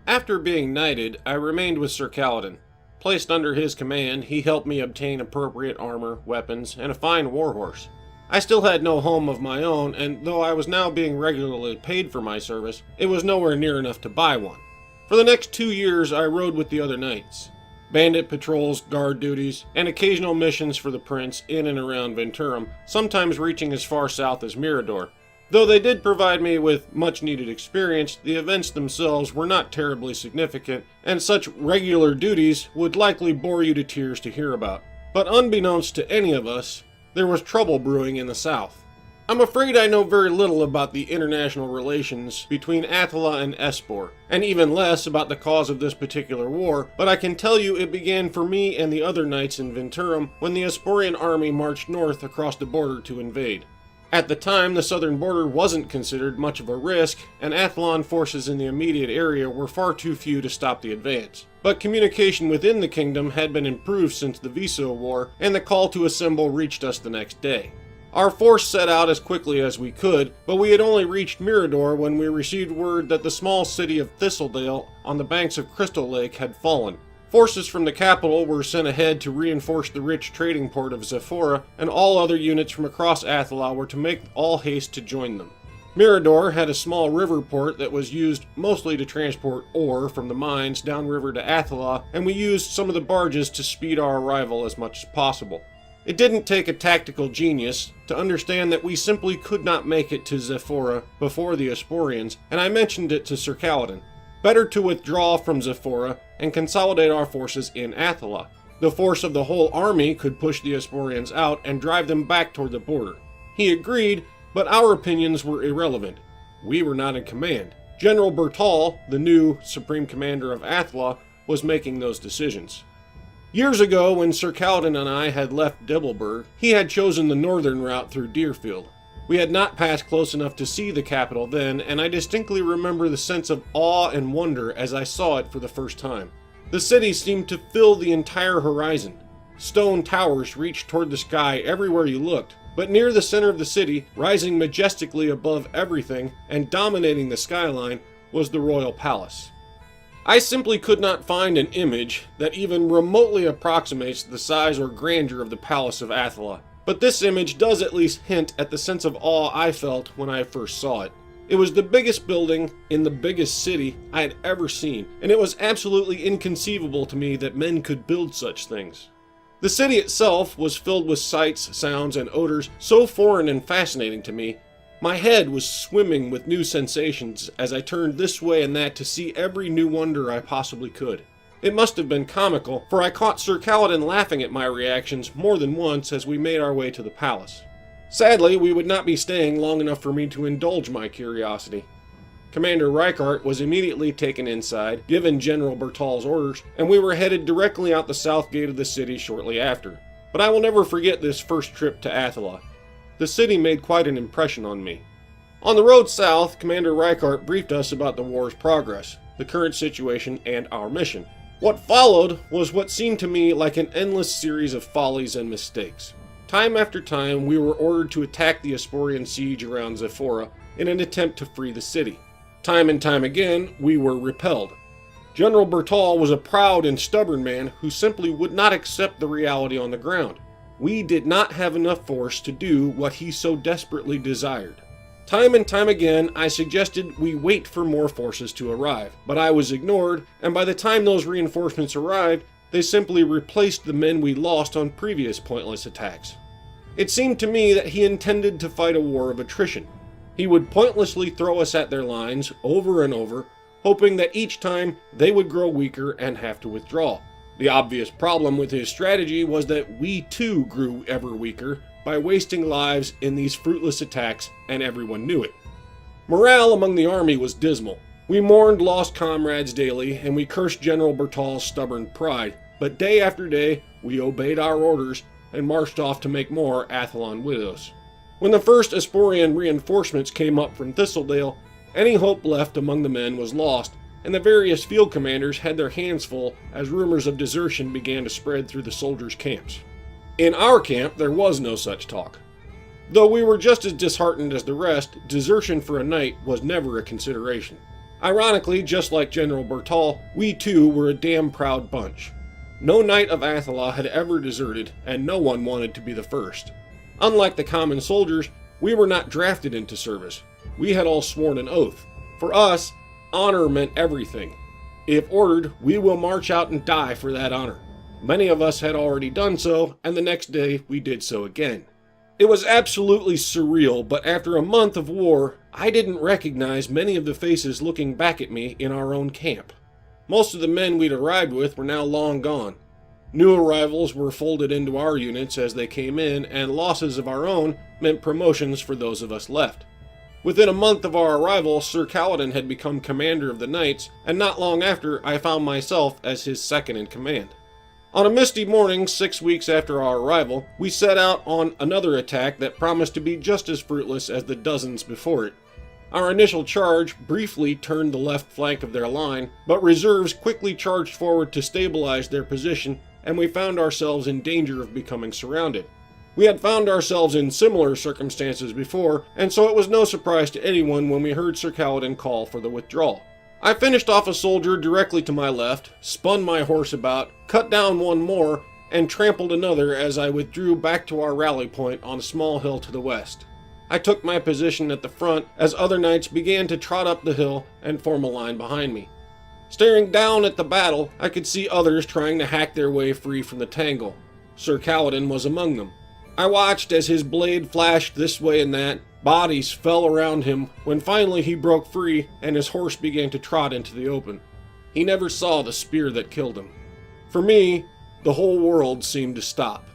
After being knighted, I remained with Sir Kaladin. Placed under his command, he helped me obtain appropriate armor, weapons, and a fine warhorse. I still had no home of my own, and though I was now being regularly paid for my service, it was nowhere near enough to buy one. For the next 2 years, I rode with the other knights. Bandit patrols, guard duties, and occasional missions for the prince in and around Venturum, sometimes reaching as far south as Mirador. Though they did provide me with much-needed experience, the events themselves were not terribly significant, and such regular duties would likely bore you to tears to hear about. But unbeknownst to any of us, there was trouble brewing in the south. I'm afraid I know very little about the international relations between Attila and Espor, and even less about the cause of this particular war, but I can tell you it began for me and the other knights in Venturum when the Esporian army marched north across the border to invade. At the time, the southern border wasn't considered much of a risk, and Athlon forces in the immediate area were far too few to stop the advance. But communication within the kingdom had been improved since the Viso War, and the call to assemble reached us the next day. Our force set out as quickly as we could, but we had only reached Mirador when we received word that the small city of Thistledale on the banks of Crystal Lake had fallen. Forces from the capital were sent ahead to reinforce the rich trading port of Zephora, and all other units from across Athila were to make all haste to join them. Mirador had a small river port that was used mostly to transport ore from the mines downriver to Athila, and we used some of the barges to speed our arrival as much as possible. It didn't take a tactical genius to understand that we simply could not make it to Zephora before the Esporians, and I mentioned it to Sir Kaladin. Better to withdraw from Zephora and consolidate our forces in Athila. The force of the whole army could push the Esporians out and drive them back toward the border. He agreed, but our opinions were irrelevant. We were not in command. General Bertal, the new supreme commander of Athila, was making those decisions. Years ago, when Sir Kaladin and I had left Dibbleburg, he had chosen the northern route through Deerfield. We had not passed close enough to see the capital then, and I distinctly remember the sense of awe and wonder as I saw it for the first time. The city seemed to fill the entire horizon. Stone towers reached toward the sky everywhere you looked, but near the center of the city, rising majestically above everything and dominating the skyline, was the royal palace. I simply could not find an image that even remotely approximates the size or grandeur of the palace of Athila. But this image does at least hint at the sense of awe I felt when I first saw it. It was the biggest building in the biggest city I had ever seen, and it was absolutely inconceivable to me that men could build such things. The city itself was filled with sights, sounds, and odors so foreign and fascinating to me. My head was swimming with new sensations as I turned this way and that to see every new wonder I possibly could. It must have been comical, for I caught Sir Kaladin laughing at my reactions more than once as we made our way to the palace. Sadly, we would not be staying long enough for me to indulge my curiosity. Commander Reichart was immediately taken inside, given General Bertal's orders, and we were headed directly out the south gate of the city shortly after. But I will never forget this first trip to Athila. The city made quite an impression on me. On the road south, Commander Reichart briefed us about the war's progress, the current situation, and our mission. What followed was what seemed to me like an endless series of follies and mistakes. Time after time, we were ordered to attack the Esporian siege around Zephora in an attempt to free the city. Time and time again, we were repelled. General Bertal was a proud and stubborn man who simply would not accept the reality on the ground. We did not have enough force to do what he so desperately desired. Time and time again, I suggested we wait for more forces to arrive, but I was ignored, and by the time those reinforcements arrived, they simply replaced the men we lost on previous pointless attacks. It seemed to me that he intended to fight a war of attrition. He would pointlessly throw us at their lines over and over, hoping that each time they would grow weaker and have to withdraw. The obvious problem with his strategy was that we too grew ever weaker by wasting lives in these fruitless attacks, and everyone knew it. Morale among the army was dismal. We mourned lost comrades daily, and we cursed General Bertal's stubborn pride, but day after day we obeyed our orders and marched off to make more Athlon widows. When the first Esporian reinforcements came up from Thistledale, any hope left among the men was lost, and the various field commanders had their hands full as rumors of desertion began to spread through the soldiers' camps. In our camp, there was no such talk. Though we were just as disheartened as the rest, desertion for a knight was never a consideration. Ironically, just like General Bertal, we too were a damn proud bunch. No knight of Athola had ever deserted, and no one wanted to be the first. Unlike the common soldiers, we were not drafted into service. We had all sworn an oath. For us, honor meant everything. If ordered, we will march out and die for that honor. Many of us had already done so, and the next day we did so again. It was absolutely surreal, but after a month of war, I didn't recognize many of the faces looking back at me in our own camp. Most of the men we'd arrived with were now long gone. New arrivals were folded into our units as they came in, and losses of our own meant promotions for those of us left. Within a month of our arrival, Sir Kaladin had become commander of the knights, and not long after I found myself as his second in command. On a misty morning, 6 weeks after our arrival, we set out on another attack that promised to be just as fruitless as the dozens before it. Our initial charge briefly turned the left flank of their line, but reserves quickly charged forward to stabilize their position, and we found ourselves in danger of becoming surrounded. We had found ourselves in similar circumstances before, and so it was no surprise to anyone when we heard Sir Kaladin call for the withdrawal. I finished off a soldier directly to my left, spun my horse about, cut down one more, and trampled another as I withdrew back to our rally point on a small hill to the west. I took my position at the front as other knights began to trot up the hill and form a line behind me. Staring down at the battle, I could see others trying to hack their way free from the tangle. Sir Kaladin was among them. I watched as his blade flashed this way and that. Bodies fell around him when finally he broke free and his horse began to trot into the open. He never saw the spear that killed him. For me, the whole world seemed to stop.